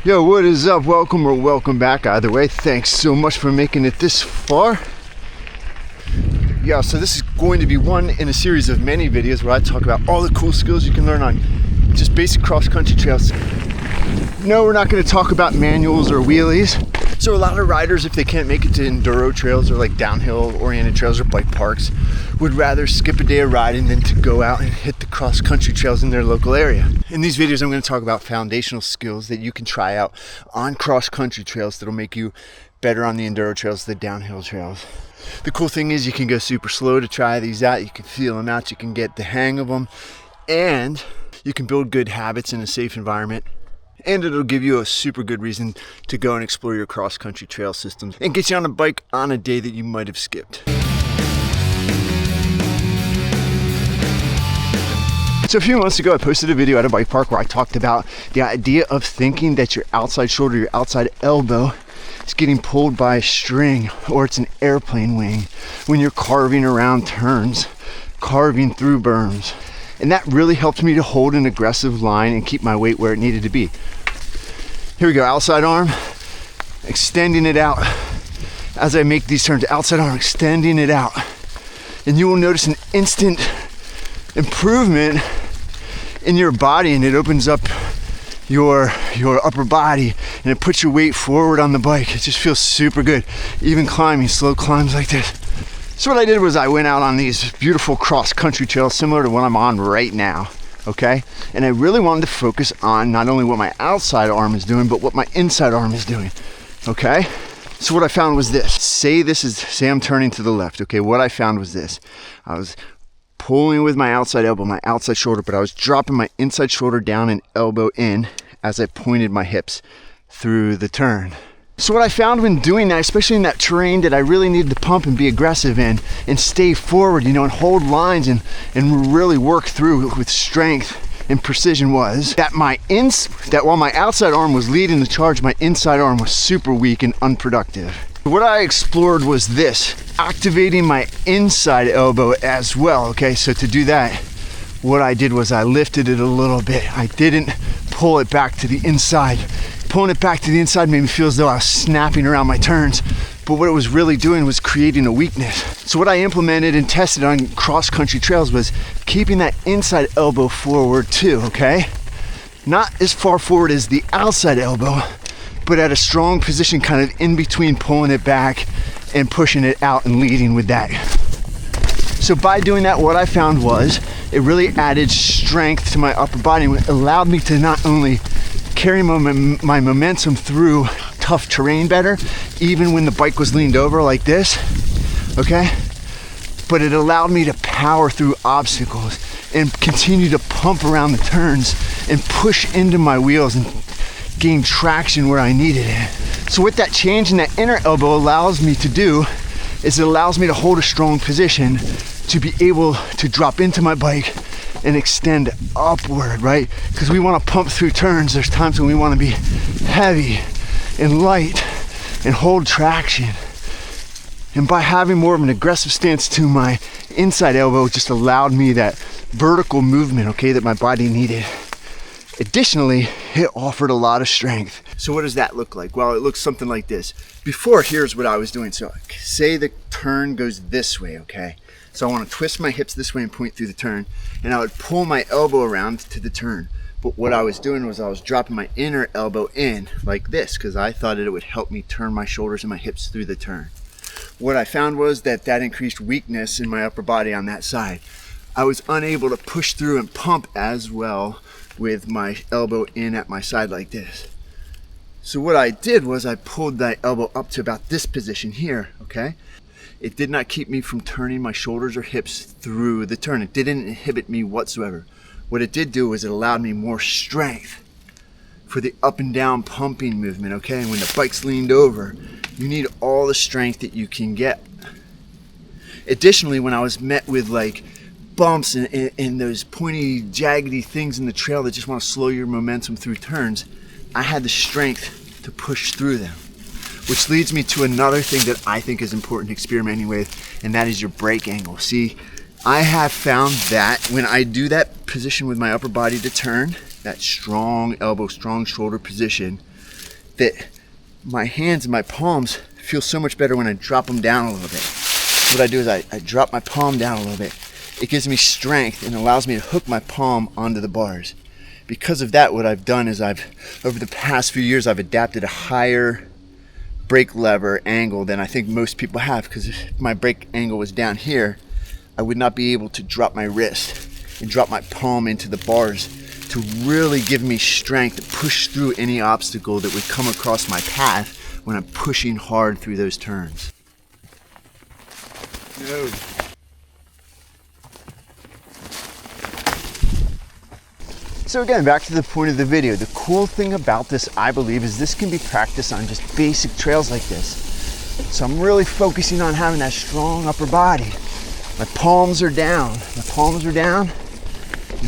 Yo, what is up? Welcome or welcome back. Either way, thanks so much for making it this far. Yeah, so this is going to be one in a series of many videos where I talk about all the cool skills you can learn on just basic cross-country trails. No, we're not going to talk about manuals or wheelies. So a lot of riders, if they can't make it to enduro trails or like downhill oriented trails or bike parks, would rather skip a day of riding than to go out and hit the cross-country trails in their local area. In these videos, I'm going to talk about foundational skills that you can try out on cross-country trails that'll make you better on the enduro trails, the downhill trails. The cool thing is you can go super slow to try these out. You can feel them out. You can get the hang of them, and you can build good habits in a safe environment. And it'll give you a super good reason to go and explore your cross-country trail systems and get you on a bike on a day that you might have skipped. So a few months ago, I posted a video at a bike park where I talked about the idea of thinking that your outside shoulder, your outside elbow is getting pulled by a string, or it's an airplane wing when you're carving around turns, carving through berms. And that really helped me to hold an aggressive line and keep my weight where it needed to be. Here we go, outside arm, extending it out as I make these turns. Outside arm, extending it out. And you will notice an instant improvement in your body, and it opens up your upper body and it puts your weight forward on the bike. It just feels super good. Even climbing, slow climbs like this. So what I did was I went out on these beautiful cross-country trails similar to what I'm on right now, okay? And I really wanted to focus on not only what my outside arm is doing, but what my inside arm is doing, okay? So what I found was this. Say I'm turning to the left, okay? What I found was this. I was pulling with my outside elbow, my outside shoulder, but I was dropping my inside shoulder down and elbow in as I pointed my hips through the turn. So what I found when doing that, especially in that terrain that I really needed to pump and be aggressive in and stay forward, and hold lines and really work through with strength and precision, was that that while my outside arm was leading the charge, my inside arm was super weak and unproductive. What I explored was this, activating my inside elbow as well, okay? So to do that, what I did was I lifted it a little bit. I didn't pull it back to the inside. Pulling it back to the inside made me feel as though I was snapping around my turns, but what it was really doing was creating a weakness. So what I implemented and tested on cross-country trails was keeping that inside elbow forward too, okay? Not as far forward as the outside elbow, but at a strong position kind of in between pulling it back and pushing it out and leading with that. So by doing that, what I found was it really added strength to my upper body and allowed me to not only carry my momentum through tough terrain better, even when the bike was leaned over like this, okay? But it allowed me to power through obstacles and continue to pump around the turns and push into my wheels and gain traction where I needed it. So what that change in that inner elbow allows me to do is it allows me to hold a strong position to be able to drop into my bike and extend upward, right? Because we want to pump through turns. There's times when we want to be heavy and light and hold traction. And by having more of an aggressive stance to my inside elbow, it just allowed me that vertical movement, okay, that my body needed. Additionally, it offered a lot of strength. So what does that look like? Well, it looks something like this. Before, here's what I was doing. So say the turn goes this way, okay? So I want to twist my hips this way and point through the turn, and I would pull my elbow around to the turn. But what I was doing was I was dropping my inner elbow in like this because I thought it would help me turn my shoulders and my hips through the turn. What I found was that increased weakness in my upper body on that side. I was unable to push through and pump as well with my elbow in at my side like this. So what I did was I pulled that elbow up to about this position here, okay? It did not keep me from turning my shoulders or hips through the turn. It didn't inhibit me whatsoever. What it did do was it allowed me more strength for the up and down pumping movement, okay? And when the bike's leaned over, you need all the strength that you can get. Additionally, when I was met with like bumps and those pointy, jaggedy things in the trail that just want to slow your momentum through turns, I had the strength to push through them. Which leads me to another thing that I think is important experimenting with, and that is your brake angle. See, I have found that when I do that position with my upper body to turn, that strong elbow, strong shoulder position, that my hands and my palms feel so much better when I drop them down a little bit. What I do is I drop my palm down a little bit. It gives me strength and allows me to hook my palm onto the bars. Because of that, what I've done is over the past few years, I've adapted a higher brake lever angle than I think most people have, because if my brake angle was down here, I would not be able to drop my wrist and drop my palm into the bars to really give me strength to push through any obstacle that would come across my path when I'm pushing hard through those turns. No. So again, back to the point of the video, the cool thing about this, I believe, is this can be practiced on just basic trails like this. So I'm really focusing on having that strong upper body. My palms are down, the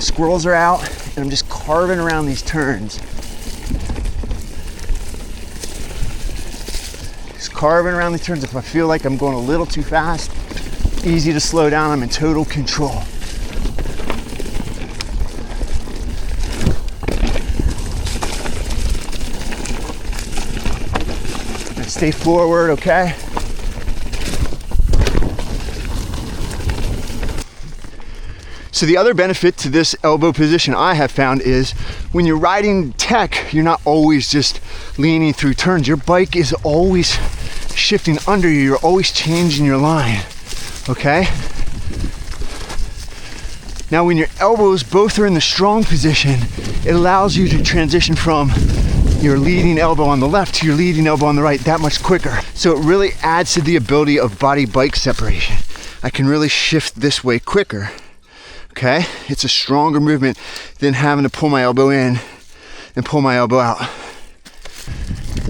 squirrels are out, and I'm just carving around these turns. Just carving around these turns. If I feel like I'm going a little too fast, easy to slow down, I'm in total control. Stay forward, okay? So the other benefit to this elbow position I have found is when you're riding tech, you're not always just leaning through turns. Your bike is always shifting under you. You're always changing your line, okay? Now when your elbows both are in the strong position, it allows you to transition from your leading elbow on the left to your leading elbow on the right that much quicker. So it really adds to the ability of body-bike separation. I can really shift this way quicker, okay? It's a stronger movement than having to pull my elbow in and pull my elbow out.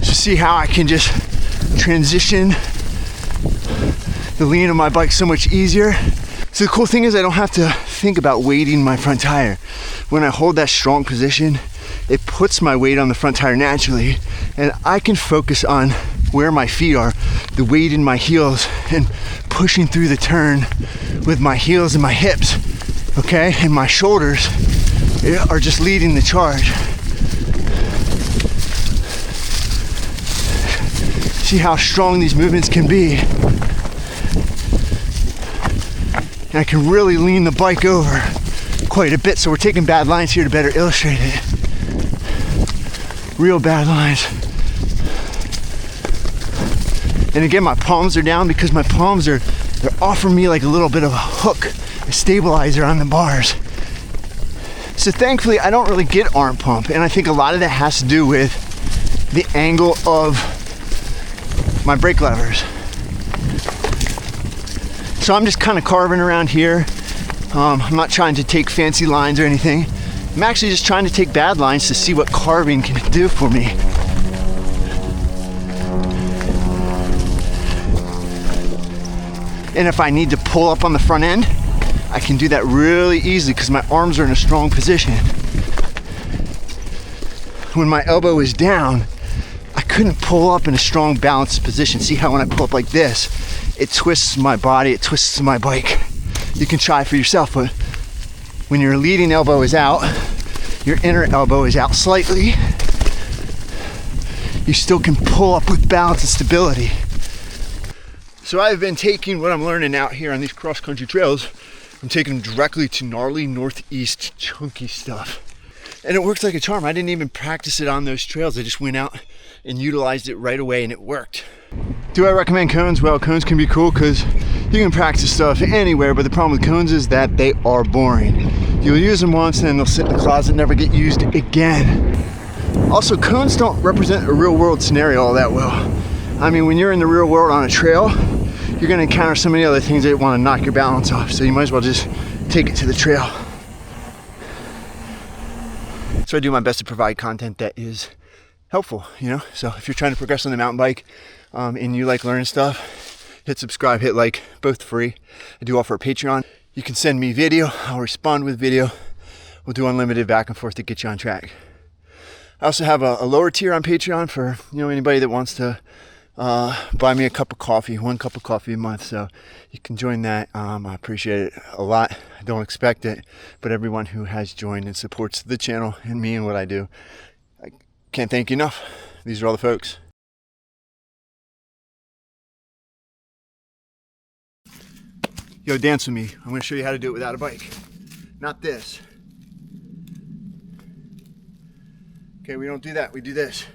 So see how I can just transition the lean of my bike so much easier. So the cool thing is I don't have to think about weighting my front tire. When I hold that strong position, it puts my weight on the front tire naturally, and I can focus on where my feet are, the weight in my heels, and pushing through the turn with my heels and my hips, okay? And my shoulders are just leading the charge. See how strong these movements can be. And I can really lean the bike over quite a bit, so we're taking bad lines here to better illustrate it. Real bad lines. And again, my palms are down because my palms they're offering me like a little bit of a hook, a stabilizer on the bars. So thankfully I don't really get arm pump, and I think a lot of that has to do with the angle of my brake levers. So I'm just kind of carving around here. I'm not trying to take fancy lines or anything. I'm actually just trying to take bad lines to see what carving can do for me. And if I need to pull up on the front end, I can do that really easily because my arms are in a strong position. When my elbow is down, I couldn't pull up in a strong balanced position. See how when I pull up like this, it twists my body, it twists my bike. You can try for yourself, but when your leading elbow is out, your inner elbow is out slightly, you still can pull up with balance and stability. So I've been taking what I'm learning out here on these cross-country trails, I'm taking them directly to gnarly, northeast, chunky stuff. And it works like a charm. I didn't even practice it on those trails. I just went out and utilized it right away and it worked. Do I recommend cones? Well, cones can be cool because you can practice stuff anywhere, but the problem with cones is that they are boring. You'll use them once and then they'll sit in the closet and never get used again. Also, cones don't represent a real world scenario all that well. I mean, when you're in the real world on a trail, you're gonna encounter so many other things that want to knock your balance off, so you might as well just take it to the trail. So I do my best to provide content that is helpful, you know? So if you're trying to progress on the mountain bike and you like learning stuff, hit subscribe, hit like, both free. I do offer a Patreon. You can send me video, I'll respond with video. We'll do unlimited back and forth to get you on track. I also have a lower tier on Patreon for, you know, anybody that wants to buy me a cup of coffee, 1 cup of coffee a month. So you can join that. I appreciate it a lot. I don't expect it, but everyone who has joined and supports the channel and me and what I do, I can't thank you enough. These are all the folks. Yo, dance with me. I'm gonna show you how to do it without a bike. Not this. Okay, we don't do that, we do this.